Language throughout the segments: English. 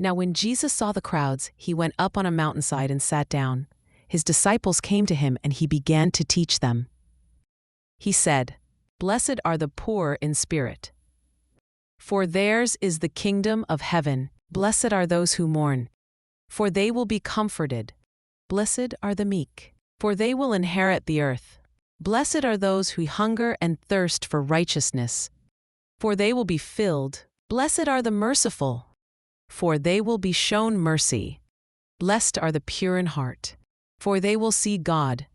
Now when Jesus saw the crowds, he went up on a mountainside and sat down. His disciples came to him and he began to teach them. He said, "Blessed are the poor in spirit, for theirs is the kingdom of heaven. Blessed are those who mourn, for they will be comforted. Blessed are the meek, for they will inherit the earth. Blessed are those who hunger and thirst for righteousness, for they will be filled. Blessed are the merciful, for they will be shown mercy. Blessed are the pure in heart, for they will see God.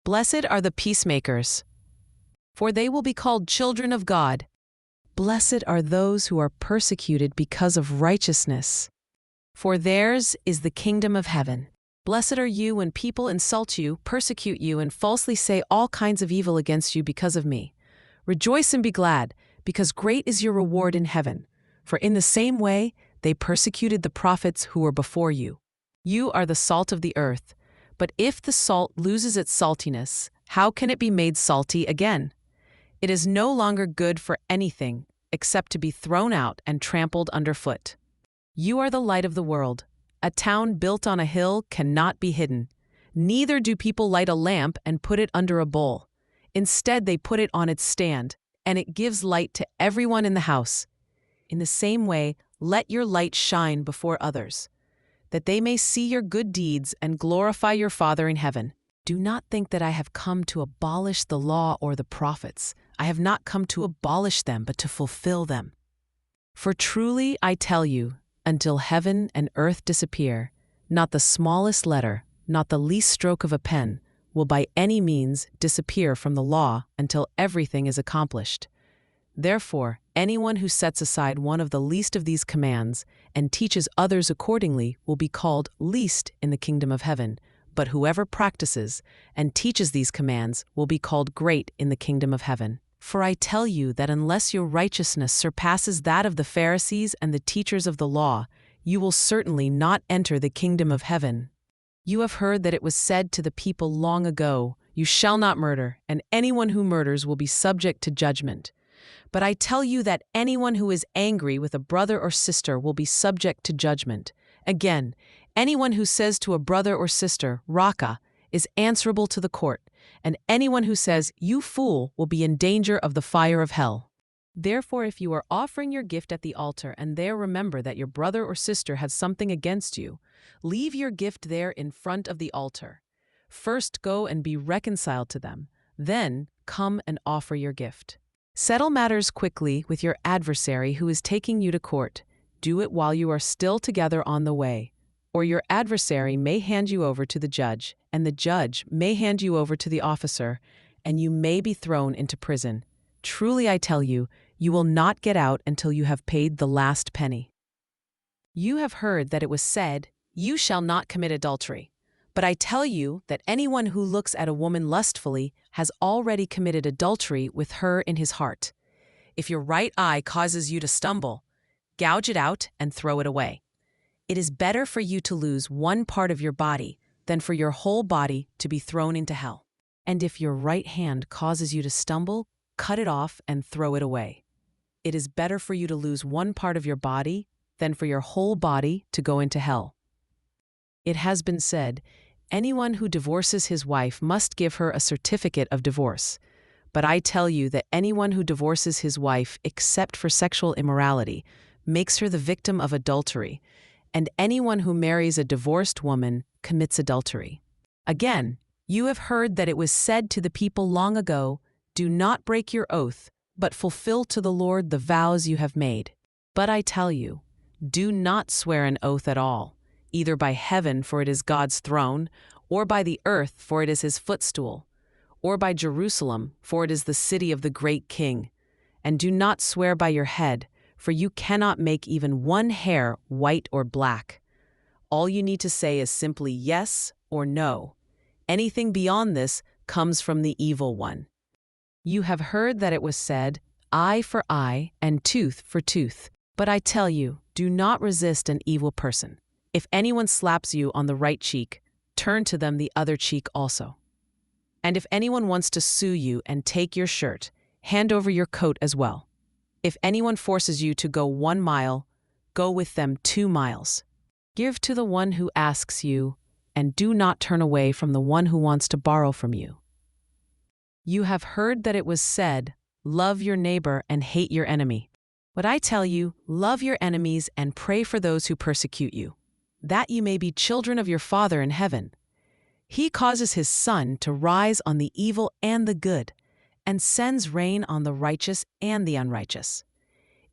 Blessed are the peacemakers, for they will be called children of God. Blessed are those who are persecuted because of righteousness, for theirs is the kingdom of heaven. Blessed are you when people insult you, persecute you, and falsely say all kinds of evil against you because of me. Rejoice and be glad, because great is your reward in heaven. For in the same way they persecuted the prophets who were before you. You are the salt of the earth, but if the salt loses its saltiness, how can it be made salty again? It is no longer good for anything except to be thrown out and trampled underfoot. You are the light of the world. A town built on a hill cannot be hidden. Neither do people light a lamp and put it under a bowl. Instead, they put it on its stand, and it gives light to everyone in the house. In the same way, let your light shine before others, that they may see your good deeds and glorify your Father in heaven. Do not think that I have come to abolish the law or the prophets. I have not come to abolish them, but to fulfill them. For truly I tell you, until heaven and earth disappear, not the smallest letter, not the least stroke of a pen, will by any means disappear from the law until everything is accomplished. Therefore, anyone who sets aside one of the least of these commands and teaches others accordingly will be called least in the kingdom of heaven, but whoever practices and teaches these commands will be called great in the kingdom of heaven. For I tell you that unless your righteousness surpasses that of the Pharisees and the teachers of the law, you will certainly not enter the kingdom of heaven. You have heard that it was said to the people long ago, "You shall not murder, and anyone who murders will be subject to judgment." But I tell you that anyone who is angry with a brother or sister will be subject to judgment. Again, anyone who says to a brother or sister, "Raka," is answerable to the court, and anyone who says, "You fool," will be in danger of the fire of hell. Therefore, if you are offering your gift at the altar and there remember that your brother or sister has something against you, leave your gift there in front of the altar. First go and be reconciled to them, then come and offer your gift. Settle matters quickly with your adversary who is taking you to court. Do it while you are still together on the way, or your adversary may hand you over to the judge, and the judge may hand you over to the officer, and you may be thrown into prison. Truly I tell you, you will not get out until you have paid the last penny. You have heard that it was said, "You shall not commit adultery." But I tell you that anyone who looks at a woman lustfully has already committed adultery with her in his heart. If your right eye causes you to stumble, gouge it out and throw it away. It is better for you to lose one part of your body than for your whole body to be thrown into hell. And if your right hand causes you to stumble, cut it off and throw it away. It is better for you to lose one part of your body than for your whole body to go into hell. It has been said, anyone who divorces his wife must give her a certificate of divorce. But I tell you that anyone who divorces his wife except for sexual immorality makes her the victim of adultery, and anyone who marries a divorced woman commits adultery. Again, you have heard that it was said to the people long ago, "Do not break your oath, but fulfill to the Lord the vows you have made." But I tell you, do not swear an oath at all, either by heaven, for it is God's throne, or by the earth, for it is his footstool, or by Jerusalem, for it is the city of the great king. And do not swear by your head, for you cannot make even one hair white or black. All you need to say is simply yes or no. Anything beyond this comes from the evil one. You have heard that it was said, "Eye for eye and tooth for tooth." But I tell you, do not resist an evil person. If anyone slaps you on the right cheek, turn to them the other cheek also. And if anyone wants to sue you and take your shirt, hand over your coat as well. If anyone forces you to go 1 mile, go with them 2 miles. Give to the one who asks you, and do not turn away from the one who wants to borrow from you. You have heard that it was said, 'Love your neighbor and hate your enemy.' But I tell you, love your enemies and pray for those who persecute you, that you may be children of your Father in heaven. He causes his sun to rise on the evil and the good, and sends rain on the righteous and the unrighteous.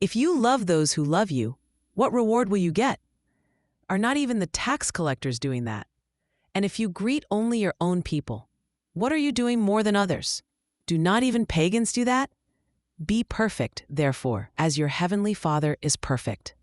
If you love those who love you, what reward will you get? Are not even the tax collectors doing that? And if you greet only your own people, what are you doing more than others? Do not even pagans do that? Be perfect, therefore, as your heavenly Father is perfect.